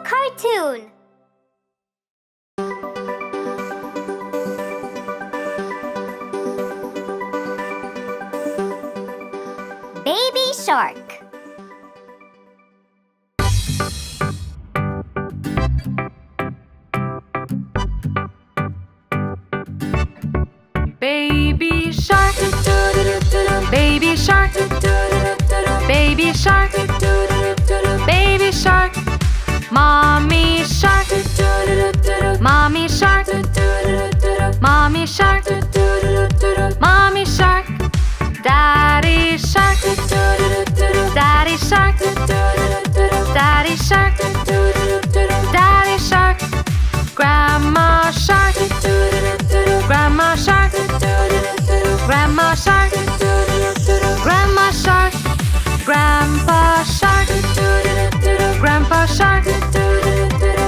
cartoon. Baby shark. Baby shark, baby shark, baby shark, baby shark, mommy shark, mommy shark, mommy shark, mommy shark, daddy shark, daddy shark, daddy shark, daddy shark, grandma shark, grandma shark, grandma shark, grandma shark, grandpa shark, grandpa shark,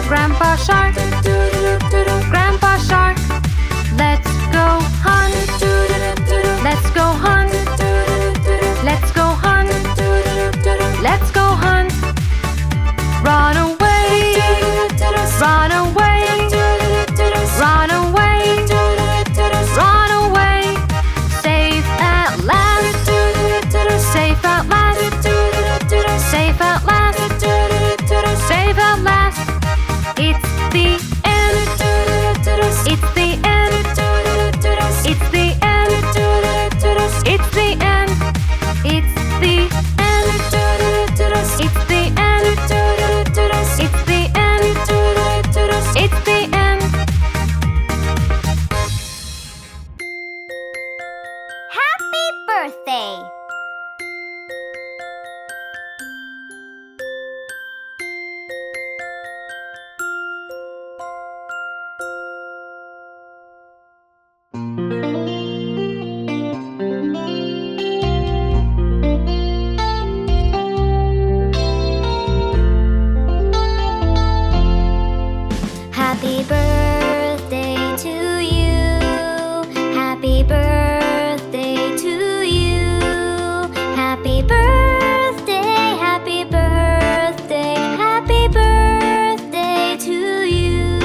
grandpa shark, grandpa shark. Let's go hunt, let's go hunt, let's go hunt, let's go hunt. Run away, run away, run away, run away. Safe at last, safe at last, safe at last, safe at last. It's the end, it's the end, it's the end, it's the end, it's the end, it's the end, it's the end, it's the end. Happy birthday! Happy birthday to you. Happy birthday to you. Happy birthday, happy birthday, happy birthday to you.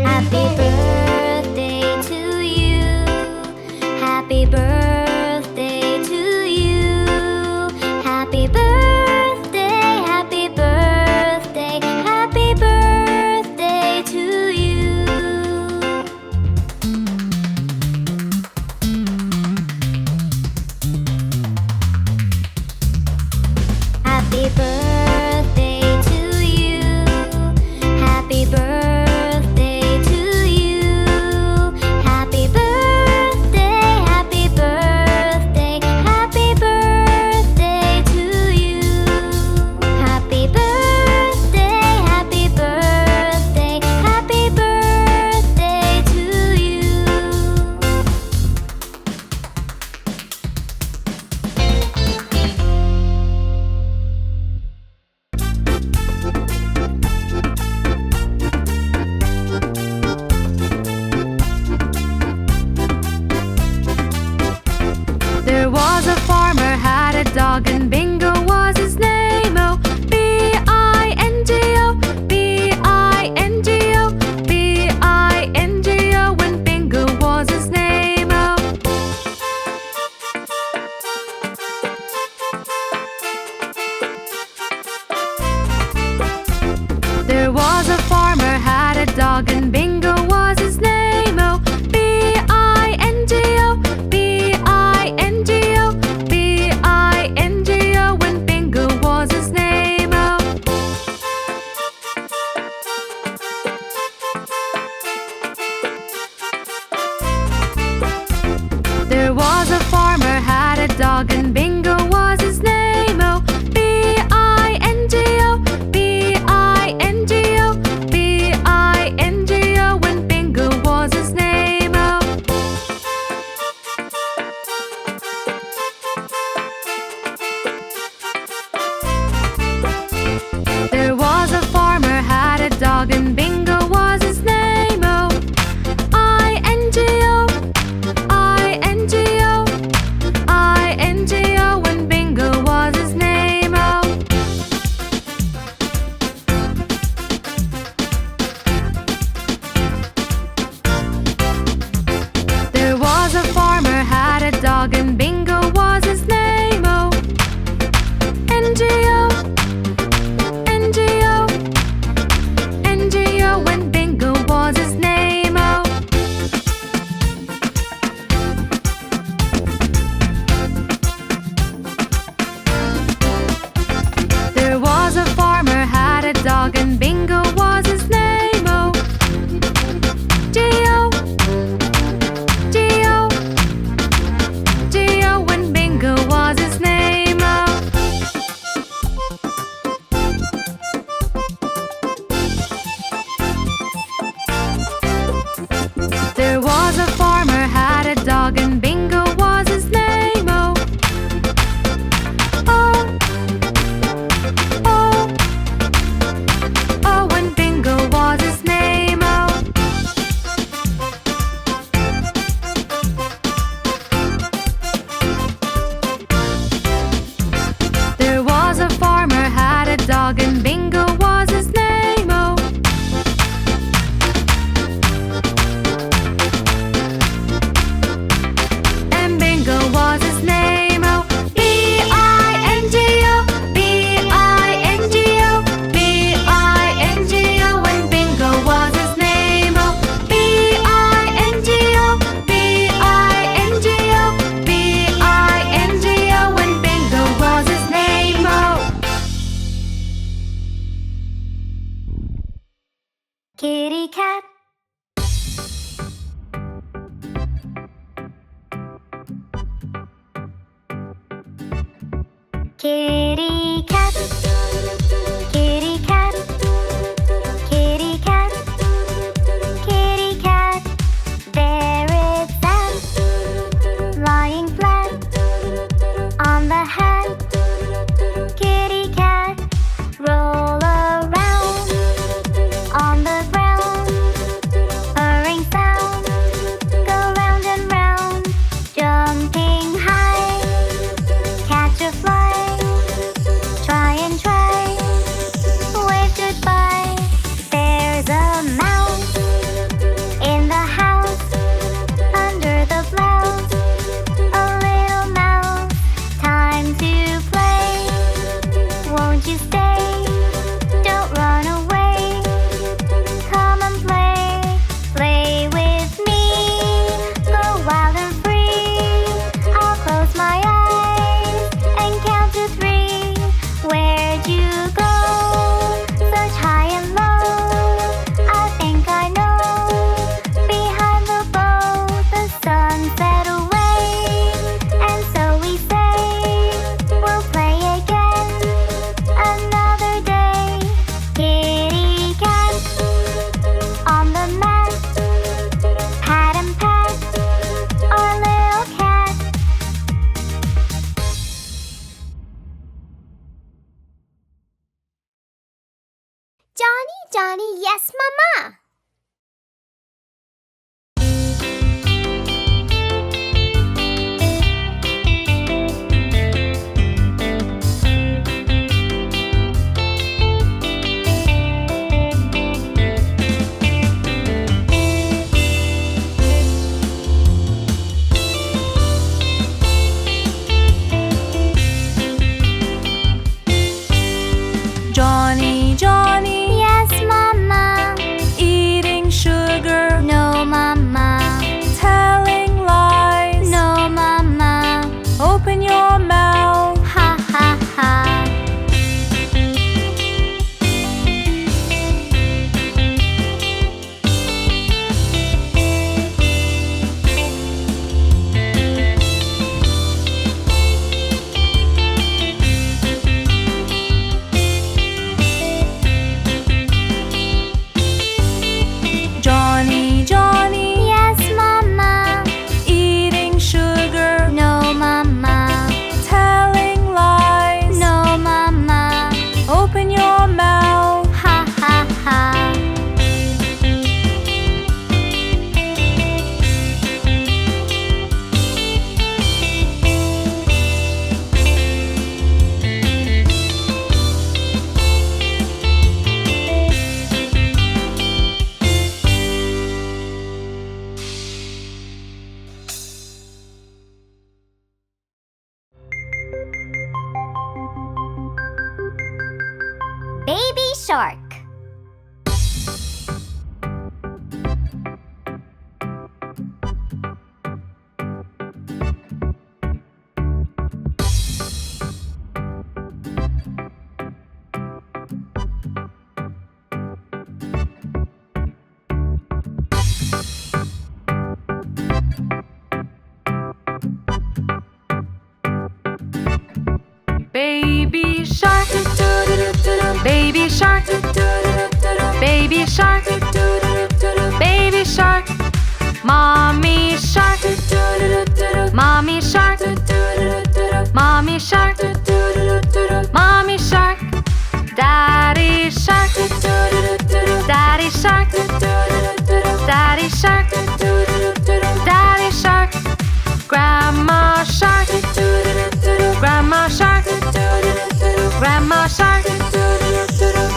Happy birthday to you. Happy birthday to you. Happy birthday, happy birthday, happy birthday to you. Happy birthday to you. Happy birthday to you. Happy birthday, happy birthday, happy birthday to you. Happy birthday, happy birthday, happy birthday to you. There was a farmer, had a dog, and Bingo was his name. Oh, B-I-N-G-O, B-I-N-G-O, B-I-N-G-O, when Bingo was his name. Oh. There was a farmer, had a dog, and Bingo was his name. Oh, B-I-N-G-O, B-I-N-G-O, B-I-N-G-O, when Bingo was his name. Oh. There was a farmer, had a dog, and Bingo was his name. Oh, B-I-N-G-O, B-I-N-G-O, B-I-N-G-O, when Bingo was his name. Oh. There was a farmer, had a dog, and Bingo was his name. Oh, I-N-G-O, I-N-G-O. Kitty cat, kitty cat, kitty cat, kitty cat. There it sat, lying flat on the hat. Kitty cat, roll around on the ground. Purring sound, go round and round. Jumping high, catch a fly. Try and try, wave goodbye. There's a mouse in the house, under the blouse. A little mouse, time to play. Won't you stay? Don't run away. Come and play, play with me. Go wild and free. I'll close my eyes and count to 3. Where'd you go? Search high and low. I think I know. Behind the bow, the sun set away. And so we say, we'll play again another day. Kitty cat on the mat, pat and pat our little cat. Johnny, Johnny, yes, Mama. Johnny, Johnny, Yes, Mama. eating sugar, No, Mama. telling lies. No, Mama. Open your mouth. Ha ha ha. Johnny, Johnny, Yes, Mama. eating sugar, No, Mama. telling lies. No, Mama. Open your mouth. Ha ha ha. Baby shark. Baby shark, baby shark, baby shark, baby shark, mommy shark, mommy shark, mommy shark, mommy shark, daddy shark, daddy shark, daddy shark, daddy shark, grandma shark, grandma shark, grandma shark,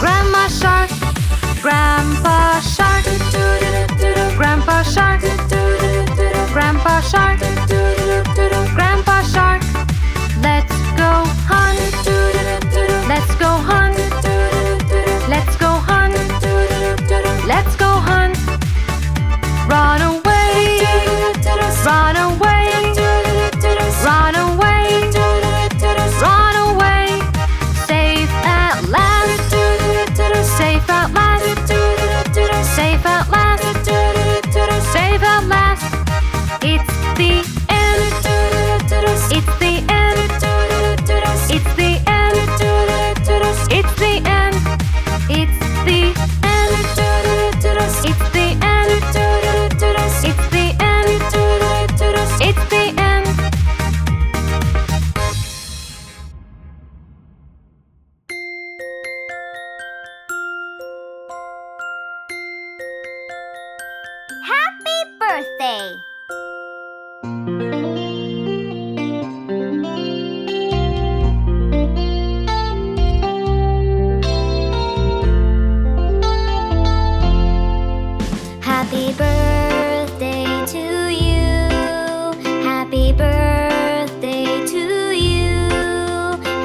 grandma shark, grandpa shark, grandpa shark, grandpa shark, grandpa shark. Let's go hunt, let's go hunt, let's go hunt, let's go hunt. birthday. Happy birthday to you. Happy birthday to you.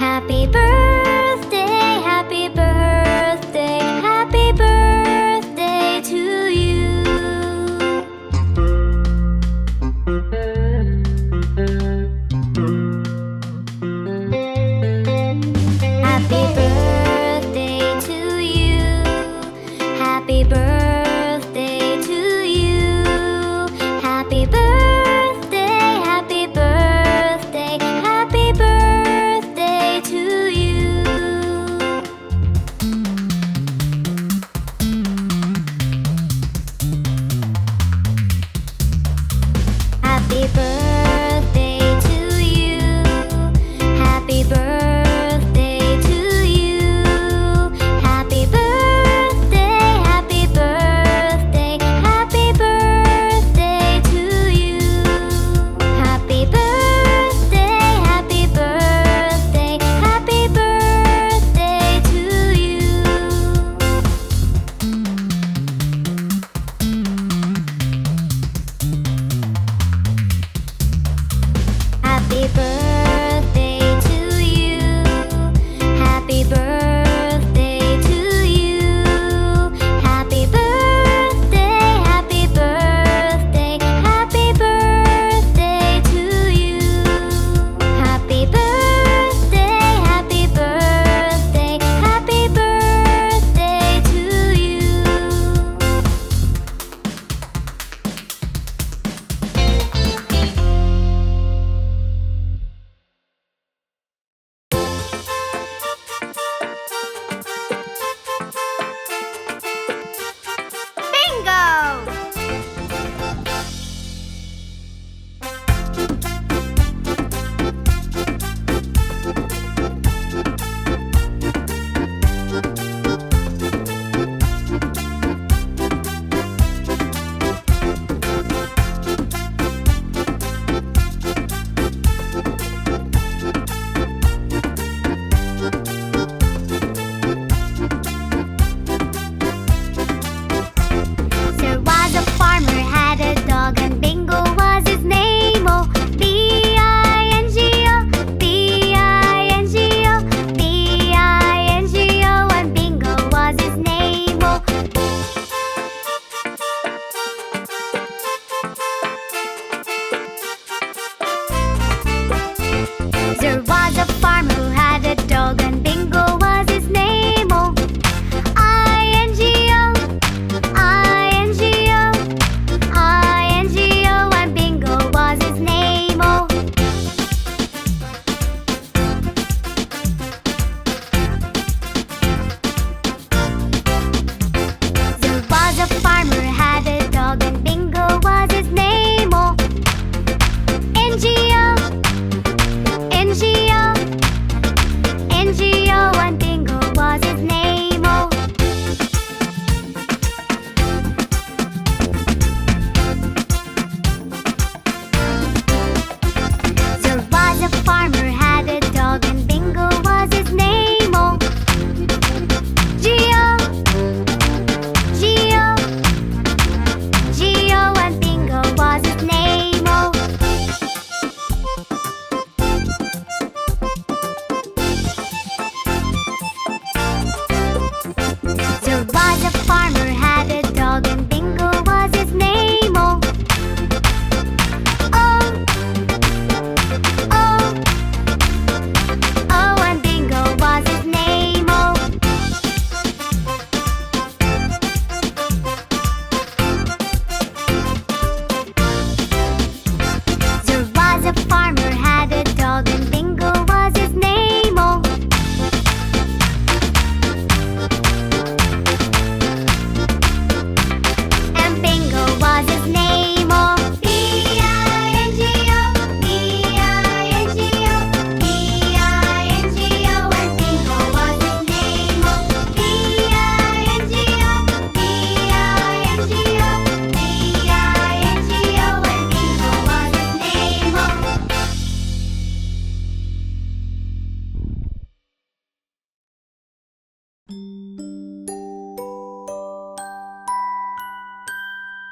Happy birthday, happy birthday, happy birthday to you. Happy birthday to you. Happy birthday to you.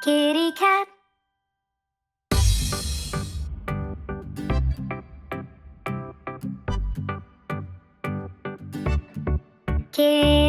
Kitty cat. Kitty